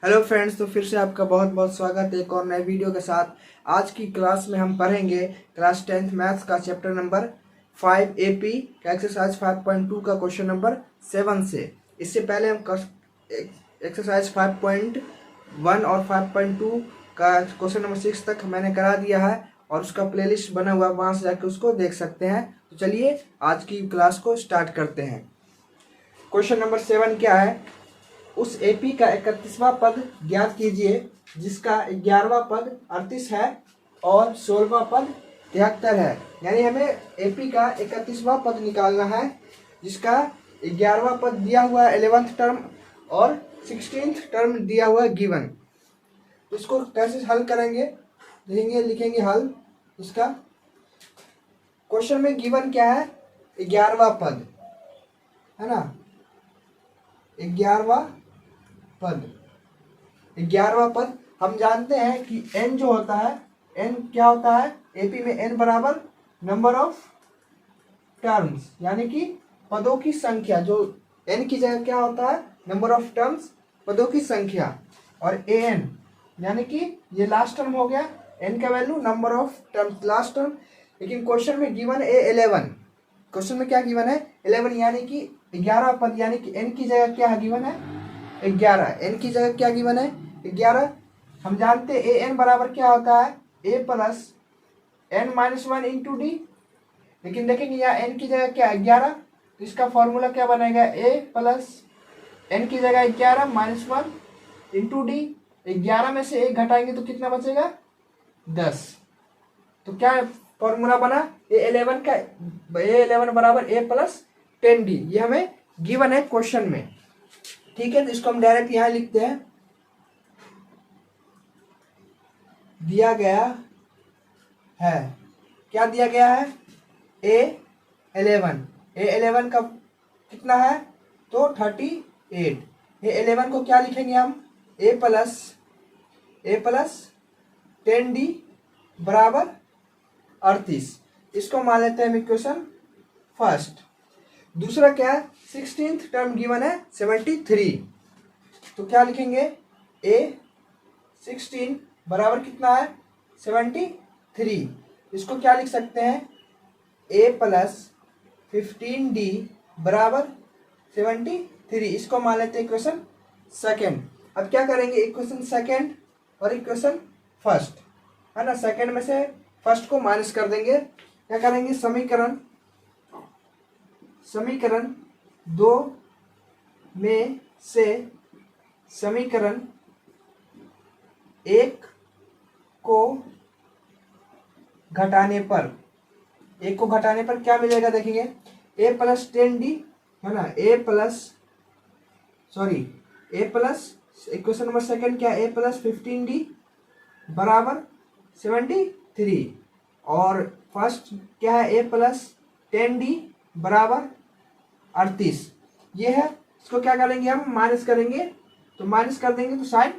Hello friends, तो फिर से आपका बहुत बहुत स्वागत है एक और नए वीडियो के साथ। आज की क्लास में हम पढ़ेंगे क्लास 10th मैथ्स का चैप्टर नंबर 5 एपी का एक्सरसाइज 5.2 का क्वेश्चन नंबर 7 से। इससे पहले हम एक्सरसाइज 5.1 और 5.2 का क्वेश्चन नंबर 6 तक मैंने करा दिया है और उसका प्लेलिस्ट बना हुआ है, वहाँ से जाकर उसको देख सकते हैं। तो चलिए आज की क्लास को स्टार्ट करते हैं। क्वेश्चन नंबर 7 क्या है? उस एपी का 31वां पद ज्ञात कीजिए जिसका 11वां पद 38 है और 16वां पद 73 है। यानी हमें एपी का 31वां पद निकालना है जिसका 11वां पद दिया हुआ है 11th टर्म और 16th टर्म दिया हुआ है गिवन। तो इसको कैसे हल करेंगे देखेंगे, लिखेंगे हल। इसका क्वेश्चन में गिवन क्या है? 11वां पद है ना, 11वां पद। 11वां पद हम जानते हैं कि n जो होता है, n क्या होता है एपी में? n बराबर नंबर ऑफ टर्म्स, यानी कि पदों की संख्या। जो n की जगह क्या होता है? नंबर ऑफ टर्म्स, पदों की संख्या। और an यानी कि ये लास्ट टर्म हो गया, n का value number of terms last term. लेकिन क्वेश्चन में गिवन है 11। क्वेश्चन में क्या गिवन है? 11, यानी कि 11 पद, यानी कि n की जगह क्या गिवन है? 11। n की जगह क्या गिवन है? 11। हम जानते हैं a n बराबर क्या होता है? a plus n minus 1 into D. लेकिन देखेंगे यहाँ n की जगह क्या है? 11। तो इसका फॉर्मूला क्या बनेगा? a प्लस n की जगह 11 माइनस 1 इंटू डी। 11 में से 1 घटाएंगे तो कितना बचेगा? 10। तो क्या फॉर्मूला बना? a11 का a11 बराबर a प्लस 10d। ये हमें गिवन है क्वेश्चन में। ठीक है, तो इसको हम डायरेक्ट यहां लिखते हैं। दिया गया है, क्या दिया गया है? a11। a11 का कितना है? तो 38। a11 को क्या लिखेंगे हम? a प्लस 10d बराबर 38। इसको मान लेते हैं इक्वेशन फर्स्ट। दूसरा क्या है? 16th टर्म गिवन है 73। तो क्या लिखेंगे? a16 बराबर कितना है? 73। इसको क्या लिख सकते हैं? a प्लस 15d बराबर 73। इसको मान लेते हैं इक्वेशन सेकेंड। अब क्या करेंगे? इक्वेशन सेकेंड और इक्वेशन फर्स्ट है ना, सेकेंड में से फर्स्ट को माइनस कर देंगे। क्या करेंगे? समीकरण 2 में से समीकरण 1 को घटाने पर क्या मिलेगा? देखेंगे a प्लस 10d है ना, a plus equation number second क्या? a प्लस 15d बराबर 73। और फर्स्ट क्या है? a प्लस 10d बराबर 38। ये है। इसको क्या करेंगे? हम माइनस करेंगे। तो माइनस कर देंगे तो साइन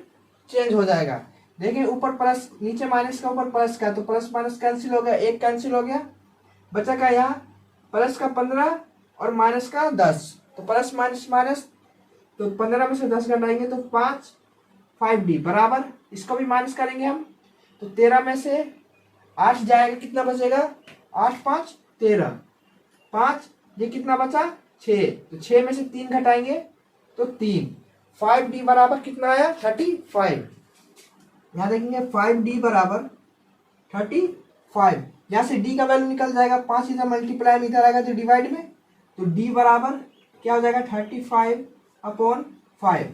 चेंज हो जाएगा। देखिए ऊपर प्लस, नीचे माइनस का, ऊपर प्लस का, तो प्लस माइनस कैंसिल हो गया, एक कैंसिल हो गया। बचा का यहाँ प्लस का 15 और माइनस का 10। तो प्लस माइनस माइनस, तो 15 में से 10 घटाएंगे तो 5d बराबर, इसको भी माइनस करेंगे हम तो 13 में से 8 जाएगा, कितना बचेगा? 8 5 13, 5, ये कितना बचा? 6। तो 6 में से 3 घटाएंगे तो 3। 5d बराबर कितना आया? 35। यहाँ देखेंगे 5d बराबर 35। यहाँ से d का वैल्यू निकल जाएगा, 5 इधर मल्टीप्लाई में इधर आएगा तो डिवाइड में, तो d बराबर क्या हो जाएगा? 35/5।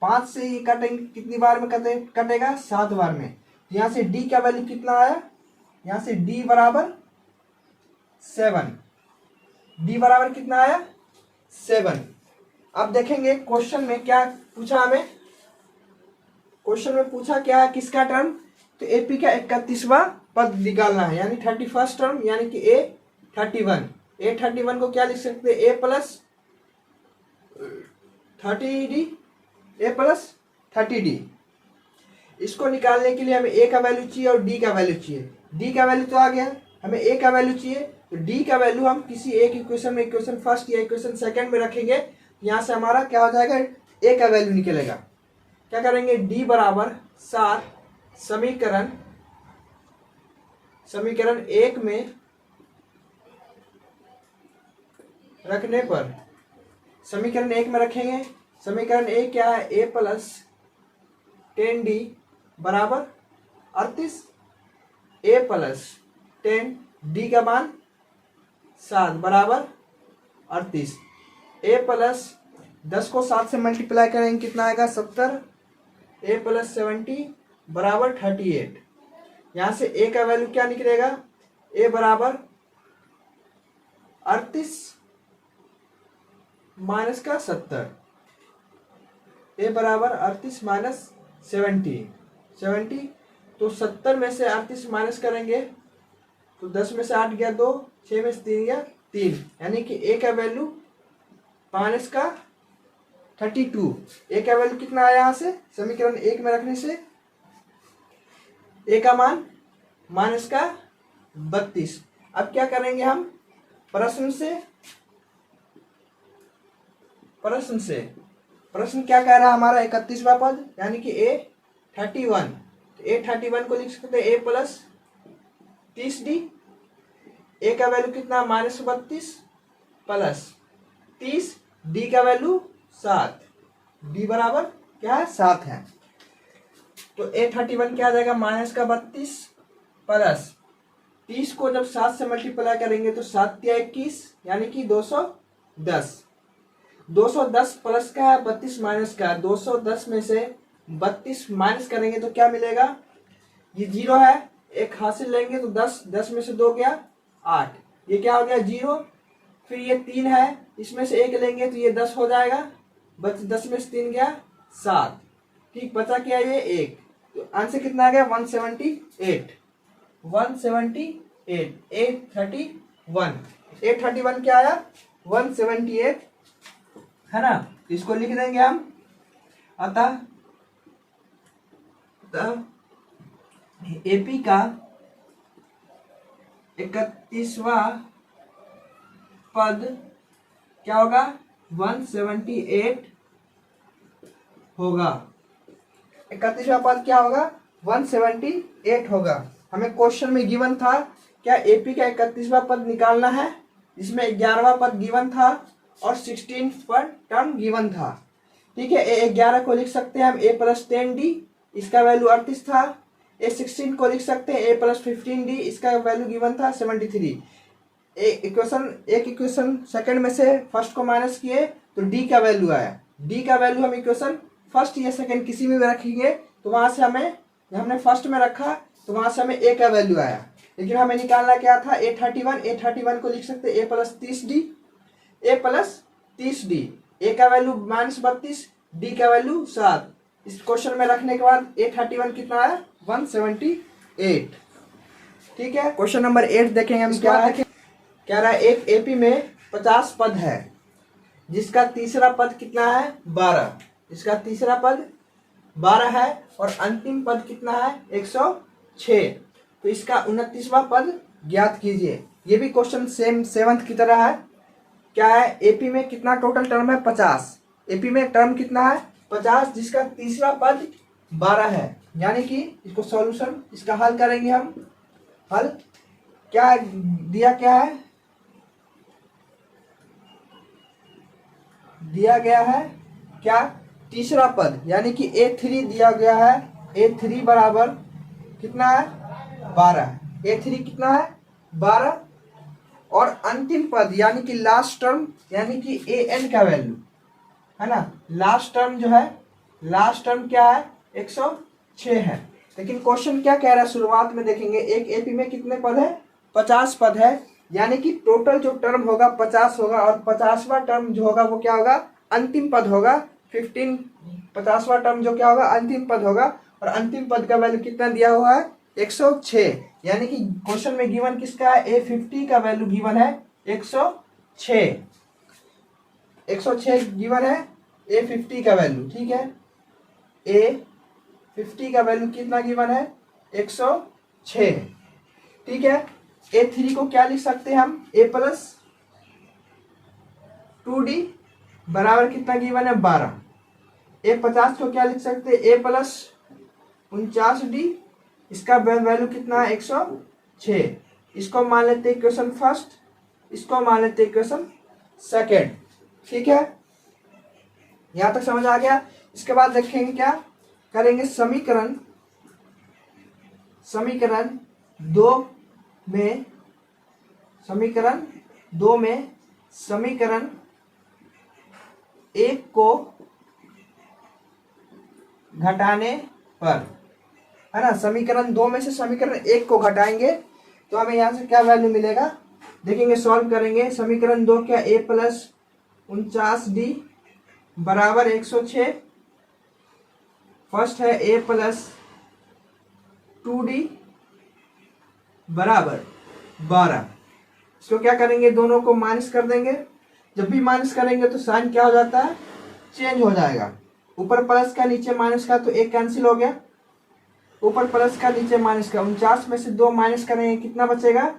5 से ये कटेंगे, कितनी बार में कटेगा? 7 बार में। यहाँ से d का वैल्यू कितना आया? यहाँ से d बराबर 7। d बराबर कितना आया? 7। अब देखेंगे क्वेश्चन में क्या पूछा हमें। क्वेश्चन में पूछा क्या है? किसका टर्म? तो एपी का 31वां पद निकालना है, यानी 31st टर्म, यानी कि a31। a31 को क्या लिख सकते हैं? a plus 30d, a plus 30d। इसको निकालने के लिए हमें a का वैल्यू चाहिए और d का वैल्यू चाहिए। d का वैल्यू तो आ गया, हमें a का वैल्यू चाहिए। तो d का वैल्यू हम किसी एक इक्वेशन में, इक्वेशन फर्स्ट या इक्वेशन सेकंड में रखेंगे। यहाँ से हमारा क्या हो जाएगा? a का वैल्यू निकलेगा। क्या करेंगे, d बराबर 7 समीकरण 1 में रखने पर, समीकरण 1 में रखेंगे। समीकरण 1 क्या है, a प्लस 10d बराबर 38, a प्लस 10d का मान 7 बराबर 38, a प्लस 10 को 7 से मल्टीप्लाई करेंगे कितना आएगा 70, a प्लस 70 बराबर 38। यहाँ से a का वैल्यू क्या निकलेगा, a बराबर 38 माइनस का 70, a बराबर 38 माइनस 70, तो 70 में से 38 माइनस करेंगे तो 10 में से 8 गया 2, 6 में से 3 गया 3, यानी कि a का वैल्यू माइनस का 32। a का वैल्यू कितना आया यहाँ से, समीकरण 1 में रखने से a का मान माइनस का 32। अब क्या करेंगे हम, प्रश्न क्या कह रहा है हमारा 31वां पद, यानी कि a31, तो a31 को लिख सकते हैं a प्लस 30d, a का वैल्यू कितना माइनस 32 प्लस 30, d का वैल्यू 7, d बराबर क्या है 7 है, तो a31 क्या आ जाएगा माइनस का 32 प्लस 30 को जब 7 से मल्टीप्लाई करेंगे तो 7 या 21, यानी कि 210 प्लस का है 32 माइनस का, 210 में से 32 माइनस करेंगे तो क्या मिलेगा, ये 0 है, एक हासिल लेंगे तो 10 में से 2 गया 8, ये क्या हो गया 0, फिर ये 3 है, इसमें से 1 लेंगे तो ये 10 हो जाएगा, 10 में से 3 गया 7, ठीक, बचा क्या ये 1, तो आंसर कितना आ गया 178, 831 क्या आया 178 है ना, इसको लिख देंगे हम। अतः एपी का 31वां पद क्या होगा 178 होगा, 31वां पद क्या होगा 178 होगा। हमें क्वेश्चन में गिवन था क्या एपी का 31वां पद निकालना है, जिसमें 11वां पद गिवन था और 16 पर टर्म गिवन था, ठीक है। a11 को लिख सकते हैं हम a प्लस 10d, इसका वैल्यू 38 था। a16 को लिख सकते हैं a प्लस 15d, इसका वैल्यू गिवन था 73। एक इक्वेशन सेकंड में से फर्स्ट को माइनस किए तो d का वैल्यू आया, d का वैल्यू हम इक्वेशन फर्स्ट या सेकंड किसी में भी रखेंगे तो वहां से हमने फर्स्ट में रखा तो वहां से हमें a का वैल्यू आया, लेकिन हमें निकालना क्या था a31 को लिख सकते a plus 30d, a plus 30d, a का वैल्यू -32, d का वैल्यू 7, इस क्वेश्चन में रखने के बाद a31 कितना आया 178, ठीक है। क्वेश्चन नंबर 8 देखेंगे हम क्या है, कह रहा है एक एपी में 50 पद है जिसका तीसरा पद कितना है 12, इसका तीसरा पद 12 है और अंतिम पद कितना है 106, तो इसका 29वां पद ज्ञात कीजिए। ये भी क्वेश्चन सेम 7th की तरह है। क्या है, एपी में कितना टोटल टर्म है 50, एपी में टर्म कितना है 50 जिसका तीसरा पद 12 है, यानी कि इसको सॉल्यूशन इसका हल करेंगे हम। हल क्या दिया, क्या है दिया गया है क्या तीसरा पद, यानी कि a3 दिया गया है, a3 बराबर कितना है 12, a3 कितना है 12 और अंतिम पद यानी कि लास्ट टर्म यानी कि an का वैल्यू है ना, लास्ट टर्म जो है लास्ट टर्म क्या है 106 है। लेकिन क्वेश्चन क्या कह रहा है, शुरुआत में देखेंगे एक एपी में कितने पद है 50 पद है, यानी कि टोटल जो टर्म होगा 50 होगा और 50वां टर्म जो होगा वो क्या होगा अंतिम पद होगा 50वां टर्म जो क्या होगा अंतिम पद होगा, और अंतिम पद का वैल्यू कितना दिया हुआ है 106, यानी कि क्वेश्चन में गिवन किसका है a50 का वैल्यू गिवन है 106 गिवन है a50 का वैल्यू, ठीक है। a50 का वैल्यू कितना गिवन है 106, ठीक है। a3 को क्या लिख सकते हैं हम a प्लस 2d बराबर कितना गिवन है 12, A50 को क्या लिख सकते हैं, A प्लस 49D, इसका वैल्यू कितना है 106। इसको मान लेते हैं इक्वेशन फर्स्ट, इसको मान लेते हैं इक्वेशन सेकेंड। ठीक है, यहां तक समझ आ गया। इसके बाद देखेंगे क्या करेंगे, समीकरण दो में समीकरण एक को घटाने पर, है ना, समीकरण दो में से समीकरण एक को घटाएंगे तो हमें यहां से क्या वैल्यू मिलेगा, देखेंगे, सॉल्व करेंगे। समीकरण दो क्या, A प्लस 49D बराबर 106। फर्स्ट है A प्लस 2D बराबर 12। इसको क्या करेंगे, दोनों को माइनस कर देंगे। जब भी माइनस करेंगे तो साइन क्या हो जाता है, चेंज हो जाएगा। ऊपर प्लस का नीचे माइनस का तो एक कैंसिल हो गया, ऊपर प्लस का नीचे माइनस का। 49 में से 2 माइनस करेंगे कितना बचेगा,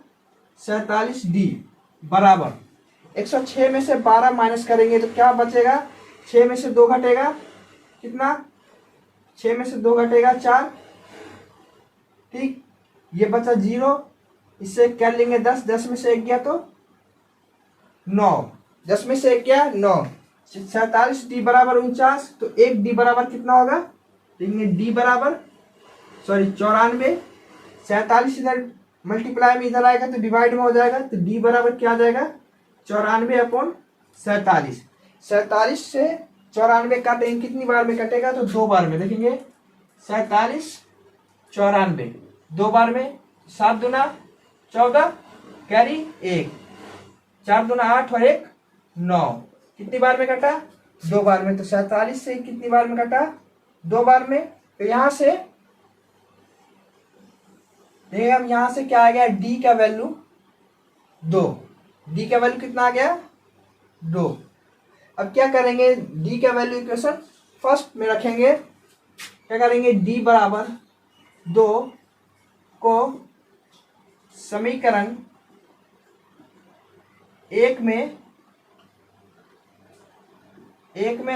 47D बराबर 106 में से 12 माइनस करेंगे तो क्या बचेगा, 6 में से 2 घटेगा कितना, 6 में से 2 घटेगा 4। ठीक, ये बचा 0, इससे क्या लेंगे 10, 10 में से 1 गया तो 9, 10 में से 1 गया 9। 47D बराबर 49, तो 1D बराबर कितना होगा, देखेंगे D बराबर 94। 47 इधर मल्टीप्लाई में इधर आएगा तो डिवाइड में हो जाएगा, तो D बराबर क्या आ जाएगा, 94/47। 47 से 94 काटेंगे कितनी बार में कटेगा, तो 2 बार में। देखेंगे 47 94 2 बार में, 7 दूना 14 कैरी 1, 4 दूना 8 और 1 9, कितनी बार में कटा, 2 बार में। तो 47 से कितनी बार में कटा, 2 बार में। तो यहां से देखिए, हम यहां से क्या आ गया, D का वैल्यू 2, D का वैल्यू कितना आ गया 2। अब क्या करेंगे, D का वैल्यू इक्वेशन फर्स्ट में रखेंगे। क्या करेंगे, D बराबर 2 को समीकरण एक में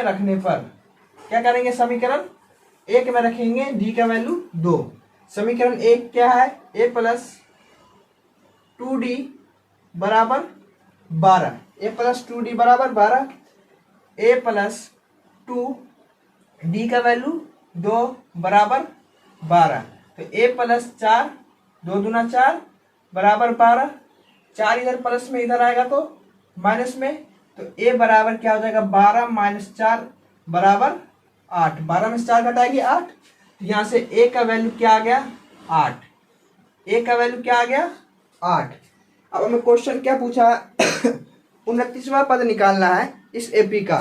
रखने पर क्या करेंगे, समीकरण एक में रखेंगे D का वैल्यू 2। समीकरण एक क्या है, A प्लस 2D बराबर 12, A प्लस 2D बराबर 12, A प्लस 2D का वैल्यू 2 बराबर 12। तो A प्लस 4, 2 दूना 4 बराबर 12, 4 इधर प्लस में इधर आएगा तो माइनस में, तो A बराबर क्या हो जाएगा, 12 माइनस 4 बराबर 8। 12 में से 4 घटाएंगे 8, तो यहाँ से A का वैल्यू क्या आ गया 8, A का वैल्यू क्या आ गया 8। अब हमें क्वेश्चन क्या पूछा 29वां पद निकालना है इस AP का।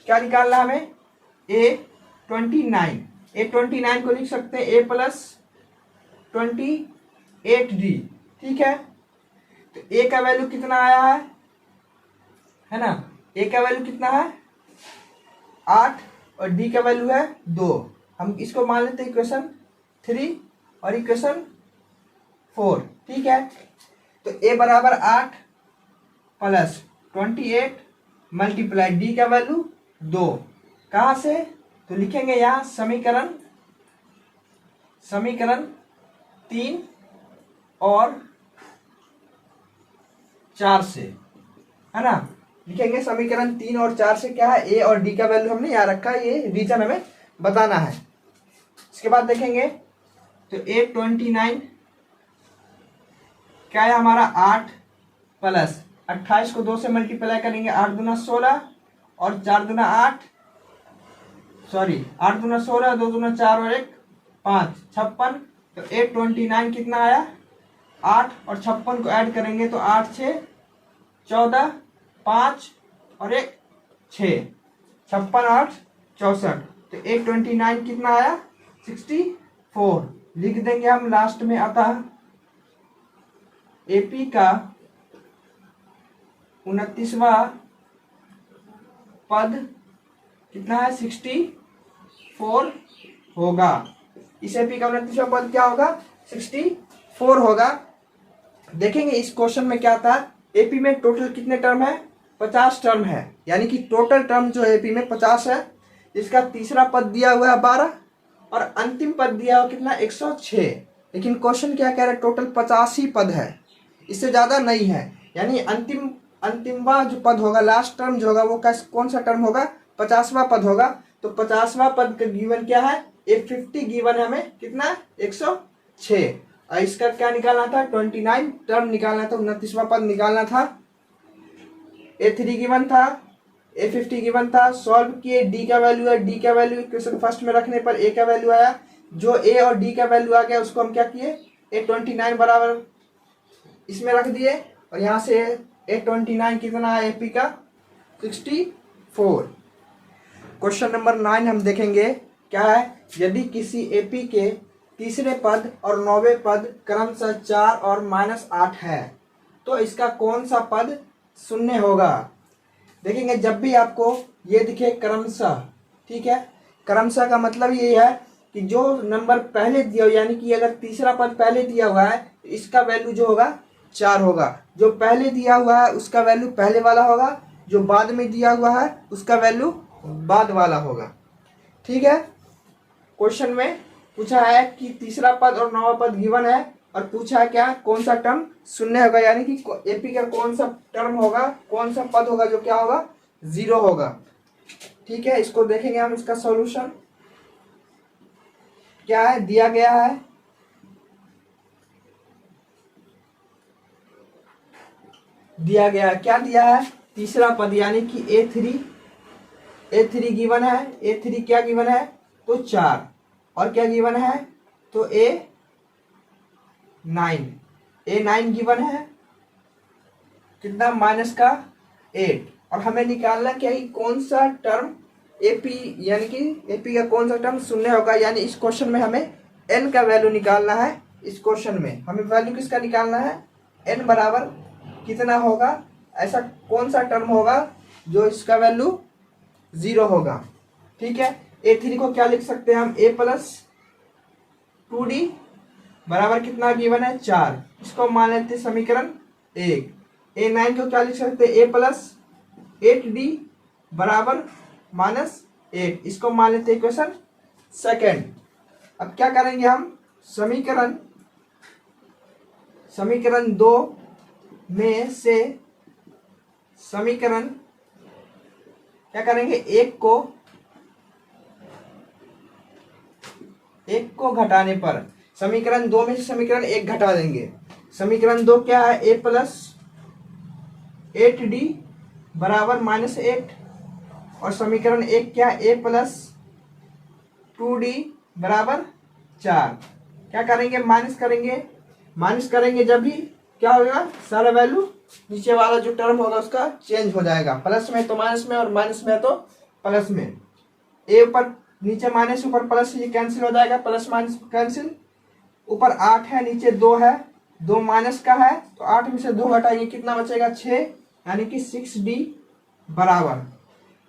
क्या निकालना है हमें, A29। A29 को लिख सकते हैं A प्लस 28D। ठीक है, तो A का वैल्यू कितना आया है ना, A का वैल्यू कितना है 8 और D का वैल्यू है 2। हम इसको मान लेते हैं इक्वेशन 3 और इक्वेशन 4। ठीक है, तो A बराबर 8 प्लस 28 मल्टीप्लाई D का वैल्यू 2, कहाँ से, तो लिखेंगे यहाँ समीकरण 3 और 4 से, है ना, लिखेंगे समीकरण 3 और 4 से। क्या है, A और D का वैल्यू हमने यहाँ रखा है, ये रीजन हमें बताना है। इसके बाद देखेंगे तो A29 क्या है हमारा 8 प्लस 28 को 2 से मल्टीप्लाई करेंगे, 8 दूना 16 और 4 दूना 8, 8 दूना 16, 2 दूना 4 और 1 5, 56। तो A29 कितना आया 8 और 56 को ऐड करेंगे तो 8 6 14, 5 और 1 6, 56 8 64। तो A29 कितना आया 64। लिख देंगे हम लास्ट में। अतः AP का 29वां पद कितना है 64 होगा। इस AP का 29वां पद क्या होगा 64 होगा। देखेंगे इस क्वेश्चन में क्या था, AP में टोटल कितने टर्म है 50 टर्म है, यानी कि टोटल टर्म जो AP में 50 है। इसका तीसरा पद दिया हुआ है 12 और अंतिम पद दिया हुआ कितना 106। लेकिन क्वेश्चन क्या कह रहा है, टोटल 85 पद है, इससे ज़्यादा नहीं है। यानी अंतिमवा जो पद होगा, लास्ट टर्म जो होगा वो कौन सा टर्म होगा, 50वां पद होगा। तो 50वां पद का गिवन क्या है, A50 गिवन है हमें कितना 106। और इसका क्या निकालना था, 29 टर्म निकालना था, 29वां पद निकालना था। A3 गिवन था, A50 गिवन था, सॉल्व किए, D का वैल्यू है, D का वैल्यू इक्वेशन फर्स्ट में रखने पर A का वैल्यू आया। जो A और D का वैल्यू आ गया उसको हम क्या किए, A29 बराबर इसमें रख दिए और यहाँ से A29 कितना है AP का 64। क्वेश्चन नंबर 9 हम देखेंगे क्या है, यदि किसी AP के तीसरे पद और 9वें पद क्रमशः 4 और -8 है तो इसका कौन सा पद शून्य होगा। देखेंगे जब भी आपको ये दिखे क्रमशः, ठीक है, क्रमशः का मतलब ये है कि जो नंबर पहले दिया हो, यानी कि अगर तीसरा पद पहले दिया हुआ है तो इसका वैल्यू जो होगा 4 होगा, जो पहले दिया हुआ है उसका वैल्यू पहले वाला होगा, जो बाद में दिया हुआ है उसका वैल्यू बाद वाला होगा। ठीक है, क्वेश्चन में पूछा है कि तीसरा पद और 9वां पद गिवन है और पूछा है क्या, कौन सा टर्म शून्य होगा, यानी कि AP का कौन सा टर्म होगा, कौन सा पद होगा जो क्या होगा 0 होगा। ठीक है, इसको देखेंगे हम, इसका सॉल्यूशन क्या है, दिया गया है क्या दिया है, तीसरा पद यानी कि A3 गिवन है। A3 क्या गिवन है, तो 4 और क्या गिवन है, तो A9 गिवन है कितना -8। और हमें निकालना क्या है, कौन सा टर्म AP यानी कि AP का कौन सा टर्म शून्य होगा। यानी इस क्वेश्चन में हमें n का वैल्यू निकालना है। इस क्वेश्चन में हमें वैल्यू किसका निकालना है, n बराबर कितना होगा, ऐसा कौन सा टर्म होगा जो इसका वैल्यू 0 होगा। ठीक है, A3 को क्या लिख सकते हैं हम, A+2D बराबर कितना गिवन है 4, इसको मान लेते हैं समीकरण 1। A9 को क्या लिख सकते हैं, A+8D बराबर -8, इसको मान लेते हैं इक्वेशन सेकेंड। अब क्या करेंगे हम, समीकरण 2 में से समीकरण क्या करेंगे, एक को घटाने पर समीकरण 2 में से समीकरण 1 घटा देंगे। समीकरण 2 क्या है, A+8D बराबर -8 और समीकरण 1 क्या है, A+2D बराबर 4। क्या करेंगे, माइनस करेंगे जब भी क्या होगा, सारा वैल्यू नीचे वाला जो टर्म होगा उसका चेंज हो जाएगा, प्लस में तो माइनस में और माइनस में तो प्लस में। ए ऊपर नीचे माइनस ऊपर प्लस, ये कैंसिल हो जाएगा, प्लस माइनस कैंसिल। ऊपर 8 है नीचे 2 है, 2 माइनस का है तो 8 में से 2 घटाएंगे कितना बचेगा 6, यानी कि 6D बराबर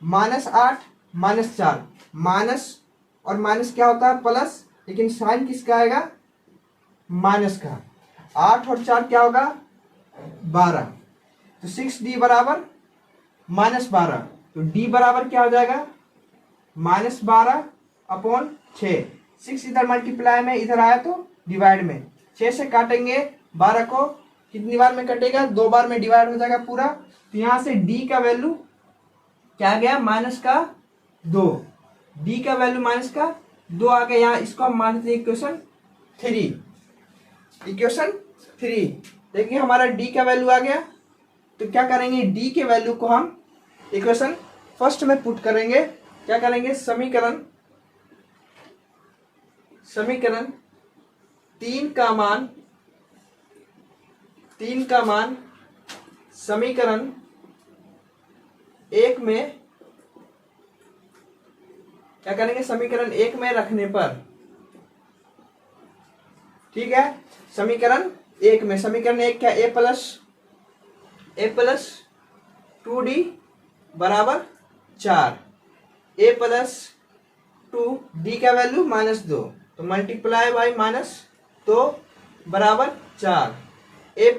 -8 -4, माइनस और माइनस क्या होता है प्लस, लेकिन साइन किसका आएगा, माइनस का। 8 और 4 क्या होगा 12, तो 6D बराबर -12, तो D बराबर क्या हो जाएगा -12/6। 6 इधर मल्टीप्लाई में, इधर आया तो डिवाइड में, 6 से काटेंगे 12 को, कितनी बार में कटेगा, 2 बार में डिवाइड हो जाएगा पूरा। तो यहाँ से D का वैल्यू क्या आ गया, -2, D का वैल्यू -2 आ गया। यहाँ इसको हम मानते हैं इक्वेशन 3। देखिए हमारा D का वैल्यू आ गया, तो क्या करेंगे, D के वैल्यू को हम इक्वेशन फर्स्ट में पुट करेंगे। क्या करेंगे, समीकरण 3 का मान समीकरण 1 में क्या करेंगे, समीकरण 1 में रखने पर, ठीक है, समीकरण 1 में, समीकरण 1 क्या, A+2D बराबर 4, A+2D का वैल्यू -2, तो मल्टीप्लाई बाई -2 बराबर 4, A+,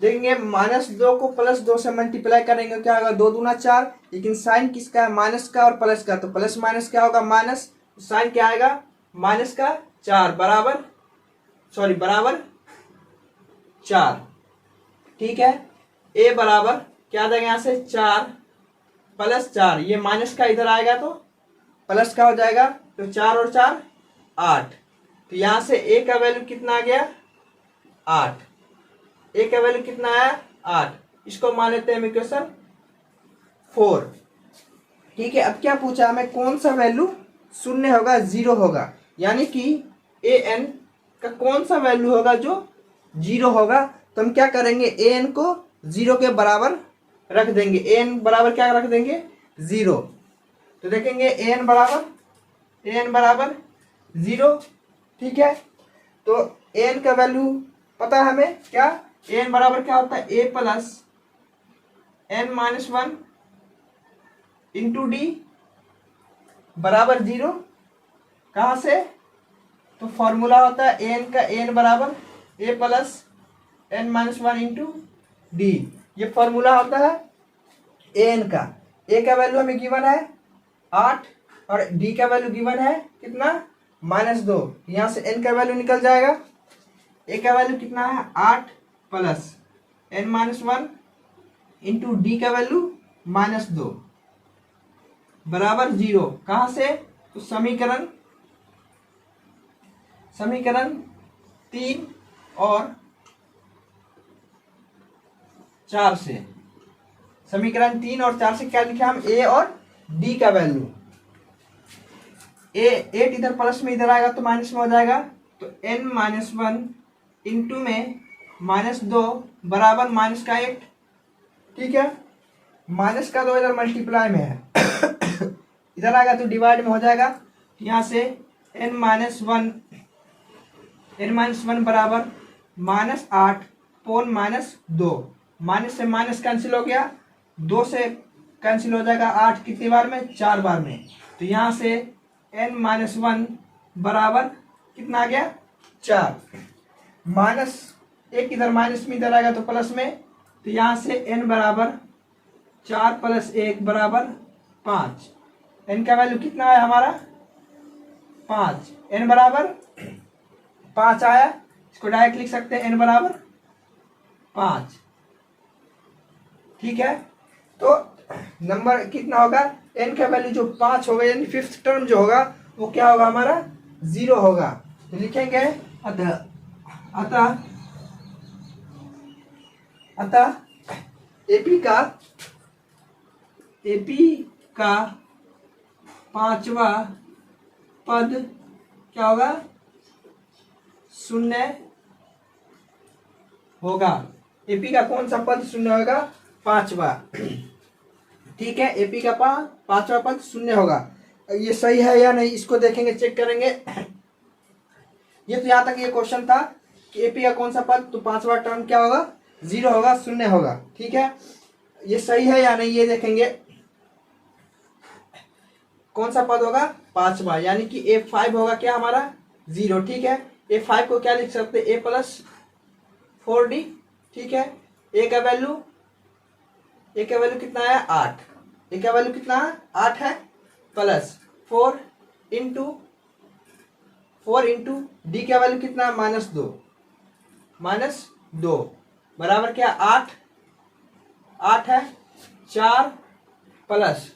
देखेंगे -2 को +2 से मल्टीप्लाई करेंगे क्या होगा, 2 दूना 4, लेकिन साइन किसका है, माइनस का और प्लस का, तो प्लस माइनस क्या होगा, माइनस, साइन क्या आएगा, माइनस का 4 बराबर 4। ठीक है, ए बराबर क्या देंगे यहाँ से 4 + 4, ये माइनस का इधर आएगा तो प्लस का हो जाएगा, तो 4 और 4 8। तो यहाँ से ए का वैल्यू कितना आ गया, 8। ए का वैल्यू कितना आया, 8। इसको मान लेते हैं इक्वेशन 4। ठीक है, अब क्या पूछा हमें, कौन सा वैल्यू शून्य होगा, 0 होगा, यानी कि ए एन का कौन सा वैल्यू होगा जो 0 होगा। तो हम क्या करेंगे, ए एन को 0 के बराबर रख देंगे, ए एन बराबर क्या रख देंगे, 0। तो देखेंगे ए एन बराबर 0। ठीक है, तो ए एन का वैल्यू पता है हमें क्या, ए एन बराबर क्या होता है, ए + n-1 इंटू डी बराबर 0। कहाँ से, तो फॉर्मूला होता है ए एन का, ए एन बराबर ए + n-1 इंटू डी, ये फॉर्मूला होता है ए एन का। ए का वैल्यू हमें गिवन है 8 और डी का वैल्यू गिवन है कितना, -2। यहाँ से एन का वैल्यू निकल जाएगा, ए का वैल्यू कितना है 8 + n-1 इंटू डी का वैल्यू -2 बराबर 0। कहाँ से, तो समीकरण 3 और 4 से, समीकरण 3 और 4 से क्या लिखा हम, ए और डी का वैल्यू, ए 8 इधर प्लस में इधर आएगा तो माइनस में हो जाएगा, तो n-1 इंटू में -2 बराबर -8। ठीक है, माइनस का 2 इधर मल्टीप्लाई में है इधर आएगा तो डिवाइड में हो जाएगा। यहाँ से n-1 बराबर -8 पोन -2, माइनस से माइनस कैंसिल हो गया, 2 से कैंसिल हो जाएगा, 8 कितनी बार में, 4 बार में। तो यहाँ से n-1 बराबर कितना आ गया, 4। माइनस एक इधर माइनस में इधर आएगा तो प्लस में, तो यहाँ से n बराबर 4 + 1 बराबर 5। n का वैल्यू कितना है हमारा, 5। n बराबर 5 आया, इसको डायरेक्ट लिख सकते हैं n बराबर 5। ठीक है, तो नंबर कितना होगा, n का वैल्यू जो 5 होगा, यानी 5th टर्म जो होगा वो क्या होगा हमारा, 0 होगा। तो लिखेंगे अतः एपी का 5वां पद क्या होगा, 0 होगा। एपी का कौन सा पद 0 होगा, 5वां। ठीक है, एपी का 5वां पद 0 होगा। ये सही है या नहीं, इसको देखेंगे, चेक करेंगे। ये तो यहाँ तक ये क्वेश्चन था कि एपी का कौन सा पद, तो 5वां टर्म क्या होगा, 0 होगा, 0 होगा। ठीक है, ये सही है या नहीं, ये देखेंगे कौन सा पद होगा, 5वां, यानी कि A5 होगा क्या हमारा, 0। ठीक है, A5 को क्या लिख सकते, A + 4D। ठीक है, ए का वैल्यू कितना है, 8। ए का वैल्यू कितना है, 8 है, प्लस 4 इंटू डी का वैल्यू कितना है, -2 बराबर क्या, 8 है, 4 +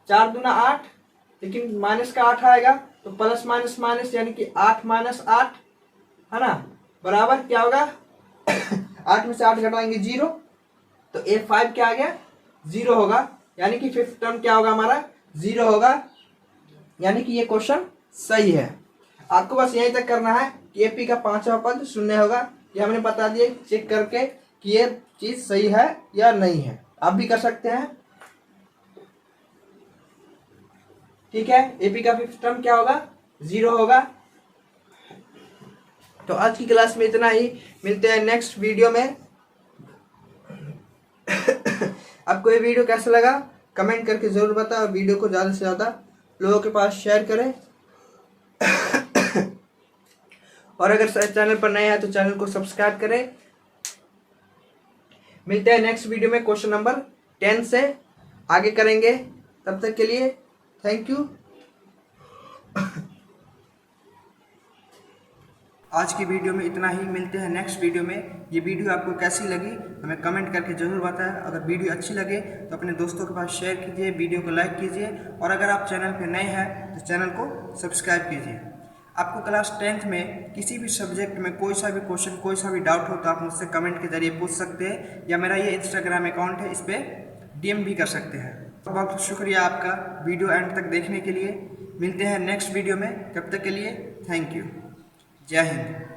4 दूना 8, लेकिन माइनस का 8 आएगा तो प्लस माइनस माइनस, यानी कि 8 - 8 है ना, बराबर क्या होगा 8 में से 8 घटाएंगे 0, तो A5 क्या आ गया, 0 होगा, यानी कि 5th टर्म क्या होगा हमारा, 0 होगा, यानी कि ये क्वेश्चन सही है। आपको बस यहीं तक करना है कि एपी का 5वां पद 0 होगा, ये हमने बता दिए चेक करके कि ये चीज सही है या नहीं है, आप भी कर सकते हैं। ठीक है, एपी का 5th टर्म क्या होगा, 0 होगा। तो आज की क्लास में इतना ही, मिलते हैं नेक्स्ट वीडियो में। आपको ये वीडियो कैसा लगा कमेंट करके जरूर बताओ, और वीडियो को ज़्यादा से ज़्यादा लोगों के पास शेयर करें। और अगर चैनल पर नए हैं तो चैनल को सब्सक्राइब करें। मिलते हैं नेक्स्ट वीडियो में क्वेश्चन नंबर 10 से आगे करेंगे। तब तक के लिए थैंक यू। आज की वीडियो में इतना ही, मिलते हैं नेक्स्ट वीडियो में। ये वीडियो आपको कैसी लगी हमें कमेंट करके ज़रूर बताएं। अगर वीडियो अच्छी लगे तो अपने दोस्तों के पास शेयर कीजिए, वीडियो को लाइक कीजिए, और अगर आप चैनल पर नए हैं तो चैनल को सब्सक्राइब कीजिए। आपको क्लास 10th में किसी भी सब्जेक्ट में कोई सा भी क्वेश्चन, कोई सा भी डाउट हो तो आप मुझसे कमेंट के जरिए पूछ सकते हैं, या मेरा ये इंस्टाग्राम अकाउंट है, इस पर DM भी कर सकते हैं। बहुत शुक्रिया आपका वीडियो एंड तक देखने के लिए। मिलते हैं नेक्स्ट वीडियो में, तब तक के लिए थैंक यू। जय हिंद।